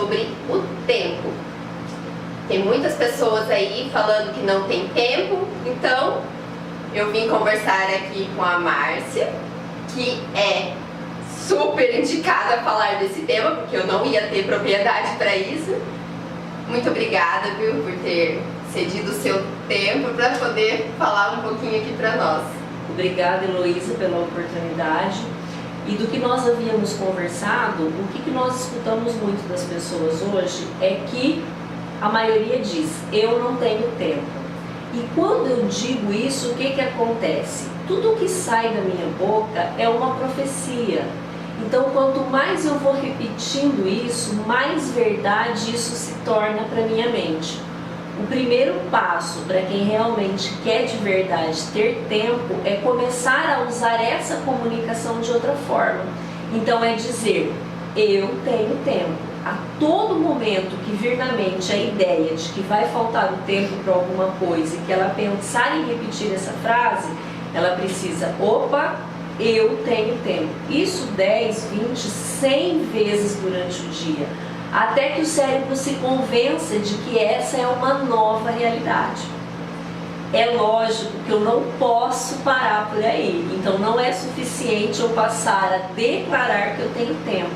sobre o tempo. Tem muitas pessoas aí falando que não tem tempo, então eu vim conversar aqui com a Márcia, que é super indicada a falar desse tema, porque eu não ia ter propriedade para isso. Muito obrigada, viu, por ter cedido o seu tempo para poder falar um pouquinho aqui para nós. Obrigada, Heloísa, pela oportunidade. E do que nós havíamos conversado, o que nós escutamos muito das pessoas hoje é que a maioria diz, eu não tenho tempo. E quando eu digo isso, o que acontece? Tudo que sai da minha boca é uma profecia. Então, quanto mais eu vou repetindo isso, mais verdade isso se torna para minha mente. O primeiro passo para quem realmente quer de verdade ter tempo é começar a usar essa comunicação de outra forma. Então é dizer, eu tenho tempo. A todo momento que vir na mente a ideia de que vai faltar o tempo para alguma coisa e que ela pensar em repetir essa frase, ela precisa, opa, eu tenho tempo. Isso 10, 20, 100 vezes durante o dia. Até que o cérebro se convença de que essa é uma nova realidade. É lógico que eu não posso parar por aí, então não é suficiente eu passar a declarar que eu tenho tempo.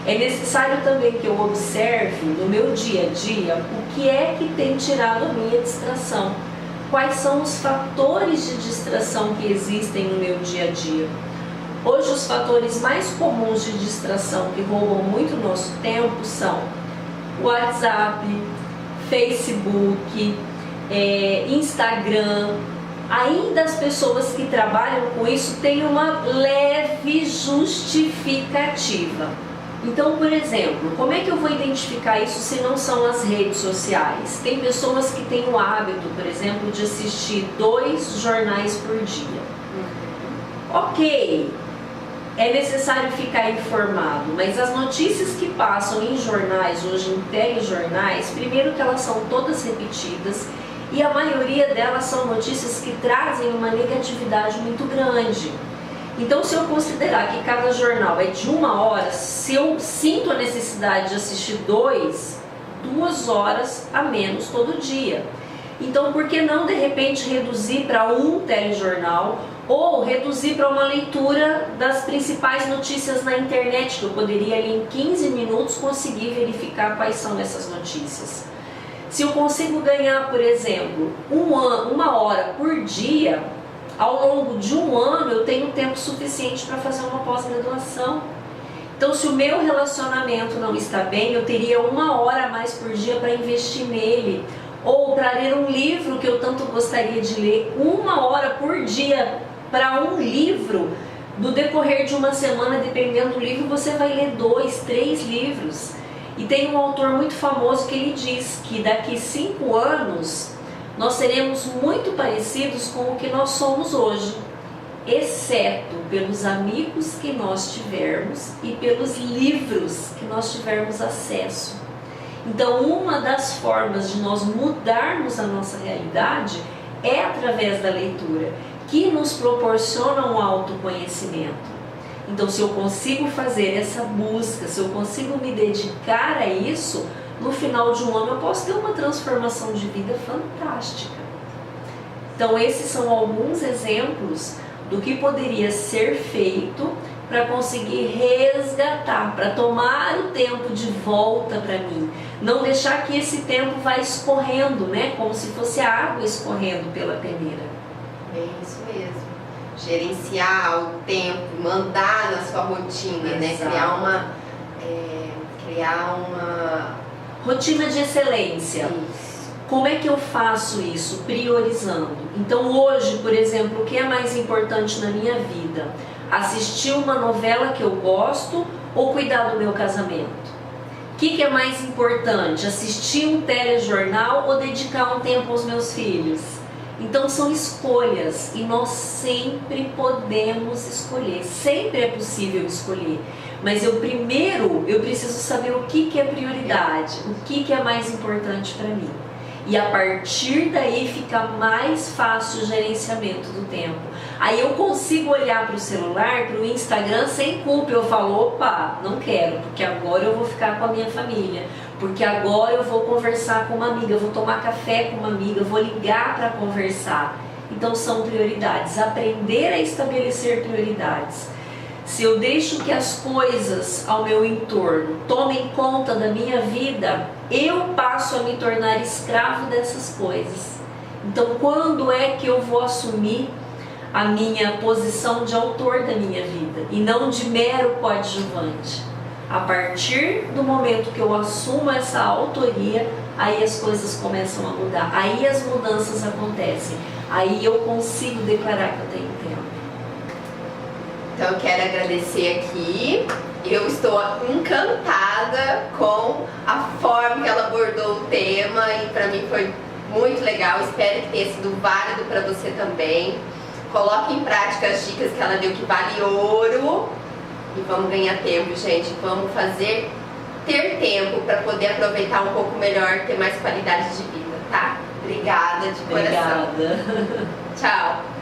É necessário também que eu observe no meu dia a dia o que é que tem tirado a minha distração. Quais são os fatores de distração que existem no meu dia a dia. Hoje os fatores mais comuns de distração que roubam muito nosso tempo são WhatsApp, Facebook, Instagram. Ainda as pessoas que trabalham com isso têm uma leve justificativa. Então, por exemplo, como é que eu vou identificar isso se não são as redes sociais? Tem pessoas que têm o hábito, por exemplo, de assistir 2 jornais por dia. Ok, é necessário ficar informado, mas as notícias que passam em jornais, hoje em telejornais, primeiro que elas são todas repetidas e a maioria delas são notícias que trazem uma negatividade muito grande. Então, se eu considerar que cada jornal é de 1 hora, se eu sinto a necessidade de assistir 2 horas a menos todo dia. Então, por que não, de repente, reduzir para 1 telejornal ou reduzir para uma leitura das principais notícias na internet, que eu poderia, ali em 15 minutos, conseguir verificar quais são essas notícias. Se eu consigo ganhar, por exemplo, 1 hora por dia, ao longo de 1 ano eu tenho tempo suficiente para fazer uma pós-graduação. Então, se o meu relacionamento não está bem, eu teria 1 hora a mais por dia para investir nele. Ou para ler um livro que eu tanto gostaria de ler, 1 hora por dia para um livro. No decorrer de uma semana, dependendo do livro, você vai ler 2, 3 livros. E tem um autor muito famoso que ele diz que daqui 5 anos nós seremos muito parecidos com o que nós somos hoje, exceto pelos amigos que nós tivermos e pelos livros que nós tivermos acesso. Então, uma das formas de nós mudarmos a nossa realidade é através da leitura, que nos proporciona um autoconhecimento. Então, se eu consigo fazer essa busca, se eu consigo me dedicar a isso, no final de 1 ano eu posso ter uma transformação de vida fantástica. Então, esses são alguns exemplos do que poderia ser feito para conseguir resgatar, para tomar o tempo de volta para mim. Não deixar que esse tempo vá escorrendo, né? Como se fosse a água escorrendo pela peneira. É isso mesmo. Gerenciar o tempo, mandar na sua rotina, né? Criar uma rotina de excelência. Isso. Como é que eu faço isso? Priorizando. Então hoje, por exemplo, o que é mais importante na minha vida? Assistir uma novela que eu gosto ou cuidar do meu casamento? O que é mais importante? Assistir um telejornal ou dedicar um tempo aos meus filhos? Então são escolhas e nós sempre podemos escolher, sempre é possível escolher. Mas eu preciso saber o que é prioridade, o que é mais importante para mim. E a partir daí fica mais fácil o gerenciamento do tempo. Aí eu consigo olhar para o celular, para o Instagram sem culpa. Eu falo, opa, não quero, porque agora eu vou ficar com a minha família. Porque agora eu vou conversar com uma amiga, eu vou tomar café com uma amiga, eu vou ligar para conversar. Então são prioridades. Aprender a estabelecer prioridades. Se eu deixo que as coisas ao meu entorno tomem conta da minha vida, eu passo a me tornar escravo dessas coisas. Então, quando é que eu vou assumir a minha posição de autor da minha vida e não de mero coadjuvante? A partir do momento que eu assumo essa autoria, aí as coisas começam a mudar, aí as mudanças acontecem, aí eu consigo declarar que eu tenho tempo. Então eu quero agradecer aqui, eu estou encantada com a forma que ela abordou o tema e para mim foi muito legal, espero que tenha sido válido para você também. Coloque em prática as dicas que ela deu, que vale ouro, e vamos ganhar tempo, gente, vamos ter tempo para poder aproveitar um pouco melhor, ter mais qualidade de vida, tá? Obrigada de coração. Obrigada. Tchau.